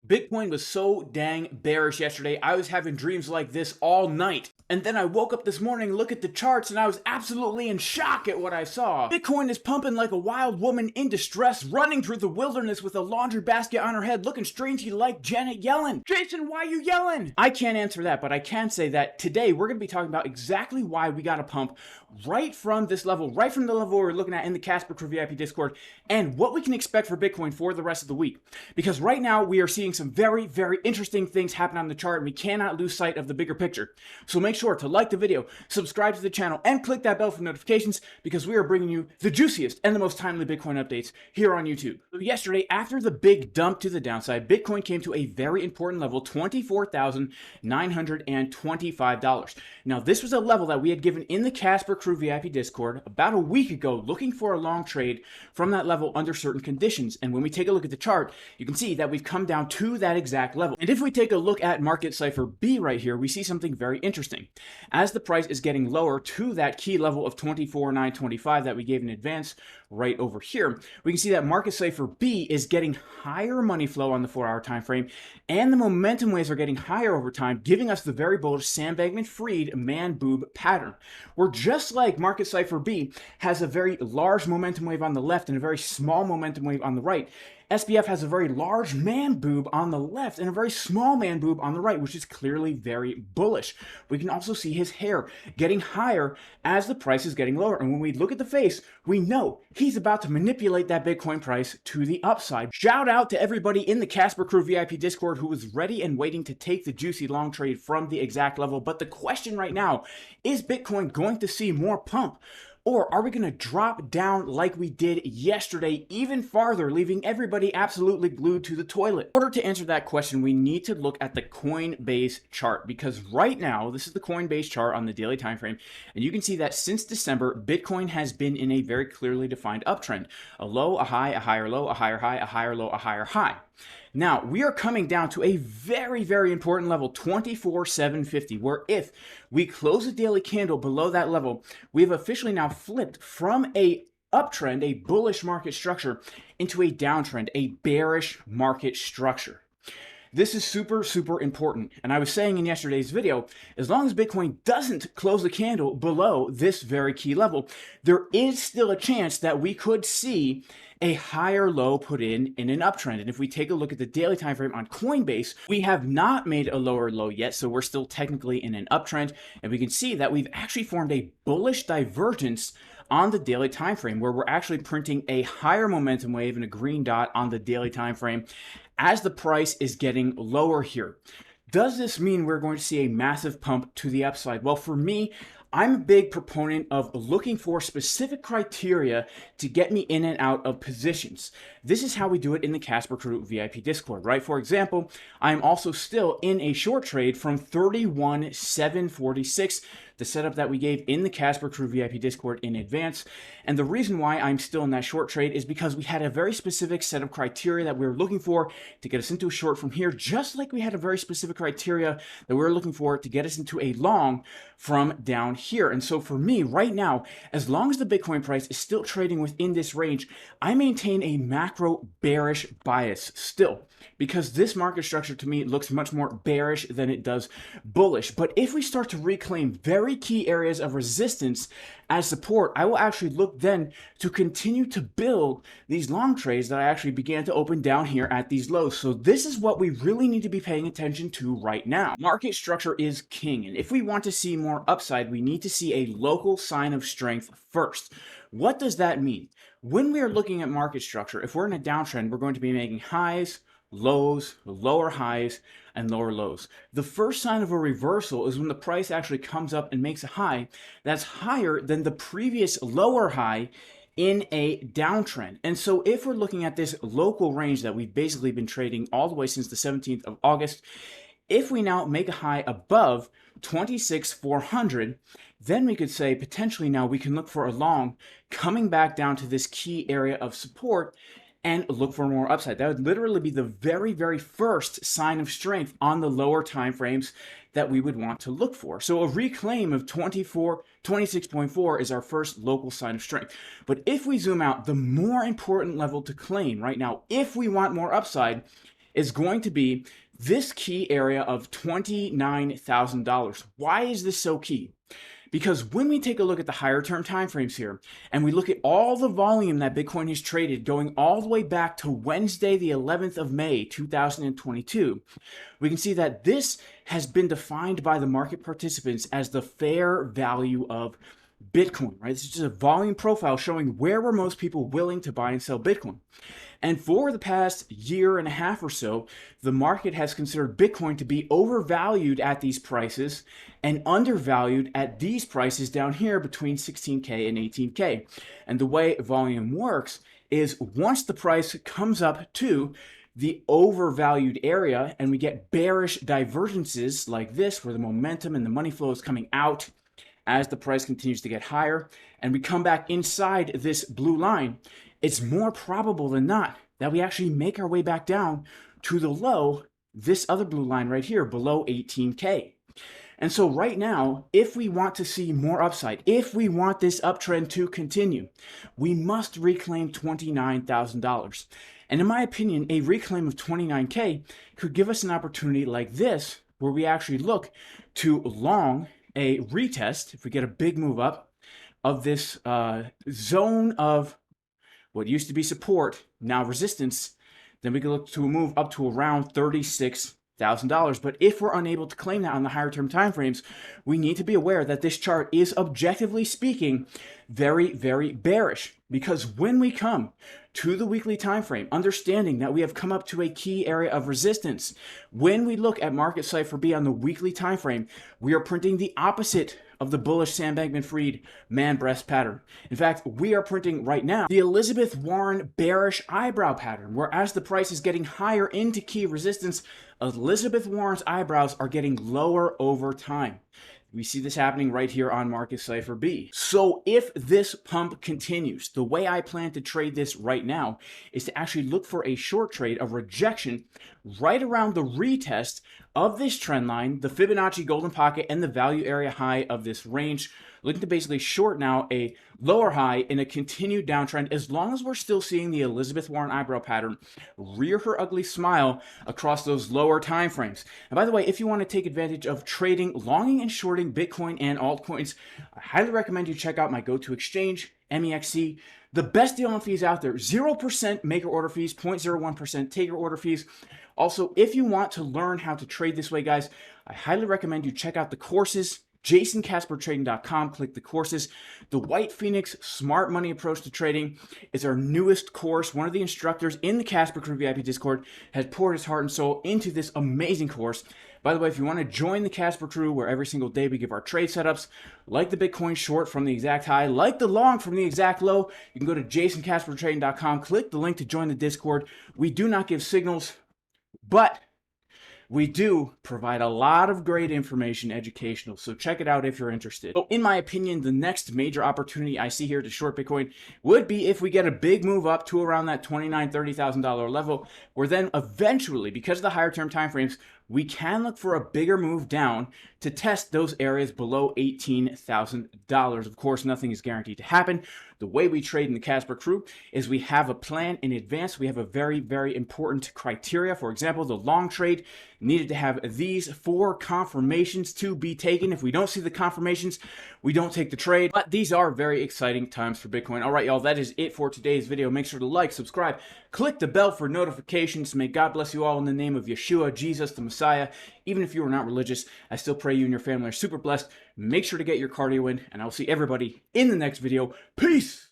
Bitcoin was so dang bearish yesterday. I was having dreams like this all night. And then I woke up this morning, look at the charts, and I was absolutely in shock at what I saw. Bitcoin is pumping like a wild woman in distress, running through the wilderness with a laundry basket on her head, looking strangely like Janet Yellen. Jayson, why are you yelling? I can't answer that, but I can say that today we're going to be talking about exactly why we got a pump right from this level, right from the level we're looking at in the Casper Crew VIP Discord, and what we can expect for Bitcoin for the rest of the week. Because right now we are seeing some very, very interesting things happen on the chart, and we cannot lose sight of the bigger picture. So make sure to like the video, subscribe to the channel, and click that bell for notifications, because we are bringing you the juiciest and the most timely Bitcoin updates here on YouTube. So yesterday, after the big dump to the downside, Bitcoin came to a very important level, $24,925. Now, this was a level that we had given in the Casper Crew VIP Discord about a week ago, looking for a long trade from that level under certain conditions. And when we take a look at the chart, you can see that we've come down to that exact level. And if we take a look at market Cipher B right here, we see something very interesting. As the price is getting lower to that key level of 24,925 that we gave in advance right over here, we can see that market Cipher B is getting higher money flow on the 4-hour time frame, and the momentum waves are getting higher over time, giving us the very bullish Sam Bankman-Fried man boob pattern. Where just like market Cipher B has a very large momentum wave on the left and a very small momentum wave on the right, SBF has a very large man boob on the left and a very small man boob on the right, which is clearly very bullish. We can also see his hair getting higher as the price is getting lower. And when we look at the face, we know he's about to manipulate that Bitcoin price to the upside. Shout out to everybody in the Casper Crew VIP Discord who was ready and waiting to take the juicy long trade from the exact level. But the question right now, is Bitcoin going to see more pump? Or are we going to drop down like we did yesterday even farther, leaving everybody absolutely glued to the toilet? In order to answer that question, we need to look at the Coinbase chart, because right now, this is the Coinbase chart on the daily time frame, and you can see that since December, Bitcoin has been in a very clearly defined uptrend. A low, a high, a higher low, a higher high, a higher low, a higher high. Now, we are coming down to a very, very important level, 24,750, where if we close a daily candle below that level, we have officially now flipped from a uptrend, a bullish market structure, into a downtrend, a bearish market structure. This is super, super important. And I was saying in yesterday's video, as long as Bitcoin doesn't close the candle below this very key level, there is still a chance that we could see a higher low put in an uptrend. And if we take a look at the daily time frame on Coinbase, we have not made a lower low yet, so we're still technically in an uptrend. And we can see that we've actually formed a bullish divergence on the daily time frame, where we're actually printing a higher momentum wave and a green dot on the daily time frame as the price is getting lower here. Does this mean we're going to see a massive pump to the upside? Well, for me, I'm a big proponent of looking for specific criteria to get me in and out of positions. This is how we do it in the Casper Crew VIP Discord, right? For example, I'm also still in a short trade from 31,746, the setup that we gave in the Casper Crew VIP Discord in advance. And the reason why I'm still in that short trade is because we had a very specific set of criteria that we were looking for to get us into a short from here, just like we had a very specific criteria that we were looking for to get us into a long from down here. And so for me right now, as long as the Bitcoin price is still trading within this range, I maintain a macro bearish bias still, because this market structure to me looks much more bearish than it does bullish. But if we start to reclaim very key areas of resistance as support, I will actually look then to continue to build these long trades that I actually began to open down here at these lows. So this is what we really need to be paying attention to right now. Market structure is king, and if we want to see more upside, we need to see a local sign of strength first. What does that mean? When we are looking at market structure, if we're in a downtrend, we're going to be making highs, lows, lower highs, and lower lows. The first sign of a reversal is when the price actually comes up and makes a high that's higher than the previous lower high in a downtrend. And so if we're looking at this local range that we've basically been trading all the way since the 17th of August, if we now make a high above 26,400, then we could say potentially now we can look for a long coming back down to this key area of support and look for more upside. That would literally be the very, very first sign of strength on the lower time frames that we would want to look for. So a reclaim of 26.4 is our first local sign of strength. But if we zoom out, the more important level to claim right now, if we want more upside, is going to be this key area of $29,000. Why is this so key? Because when we take a look at the higher term timeframes here, and we look at all the volume that Bitcoin has traded going all the way back to Wednesday, the 11th of May, 2022, we can see that this has been defined by the market participants as the fair value of Bitcoin, right? This is just a volume profile showing where were most people willing to buy and sell Bitcoin. And for the past year and a half or so, the market has considered Bitcoin to be overvalued at these prices and undervalued at these prices down here between 16K and 18K. And the way volume works is once the price comes up to the overvalued area and we get bearish divergences like this, where the momentum and the money flow is coming out as the price continues to get higher, and we come back inside this blue line, it's more probable than not that we actually make our way back down to the low, this other blue line right here, below 18K. And so right now, if we want to see more upside, if we want this uptrend to continue, we must reclaim $29,000. And in my opinion, a reclaim of 29K could give us an opportunity like this, where we actually look to long a retest, if we get a big move up, of this zone of what used to be support, now resistance, then we can look to a move up to around $36,000. But if we're unable to claim that on the higher term timeframes, we need to be aware that this chart is, objectively speaking, very, very bearish. Because when we come to the weekly time frame, understanding that we have come up to a key area of resistance, when we look at market Cipher B on the weekly time frame, we are printing the opposite of the bullish Sam Bankman-Fried man breast pattern. In fact, we are printing right now the Elizabeth Warren bearish eyebrow pattern, where as the price is getting higher into key resistance, Elizabeth Warren's eyebrows are getting lower over time. We see this happening right here on market Cipher B. So if this pump continues, the way I plan to trade this right now is to actually look for a short trade of rejection right around the retest of this trend line, the Fibonacci golden pocket, and the value area high of this range. Looking to basically short now a lower high in a continued downtrend, as long as we're still seeing the Elizabeth Warren eyebrow pattern rear her ugly smile across those lower time frames. And by the way, if you want to take advantage of trading, longing and shorting Bitcoin and altcoins, I highly recommend you check out my go-to exchange, MEXC. The best deal on fees out there, 0% maker order fees, 0.01% taker order fees. Also, if you want to learn how to trade this way, guys, I highly recommend you check out the courses, JaysonCasperTrading.com, click the courses. The White Phoenix Smart Money Approach to Trading is our newest course. One of the instructors in the Casper Crew VIP Discord has poured his heart and soul into this amazing course. By the way, if you want to join the Casper Crew, where every single day we give our trade setups, like the Bitcoin short from the exact high, like the long from the exact low, you can go to JaysonCasperTrading.com, click the link to join the Discord. We do not give signals, but we do provide a lot of great information, educational, so check it out if you're interested. So in my opinion, the next major opportunity I see here to short Bitcoin would be if we get a big move up to around that $29,000, $30,000 level, where then eventually, because of the higher term timeframes, we can look for a bigger move down to test those areas below $18,000. Of course, nothing is guaranteed to happen. The way we trade in the Casper Crew is we have a plan in advance. We have a very, very important criteria. For example, the long trade needed to have these 4 confirmations to be taken. If we don't see the confirmations, we don't take the trade. But these are very exciting times for Bitcoin. All right, y'all, that is it for today's video. Make sure to like, subscribe, click the bell for notifications. May God bless you all in the name of Yeshua, Jesus, the Messiah. Even if you are not religious, I still pray you and your family are super blessed. Make sure to get your cardio in, and I'll see everybody in the next video. Peace!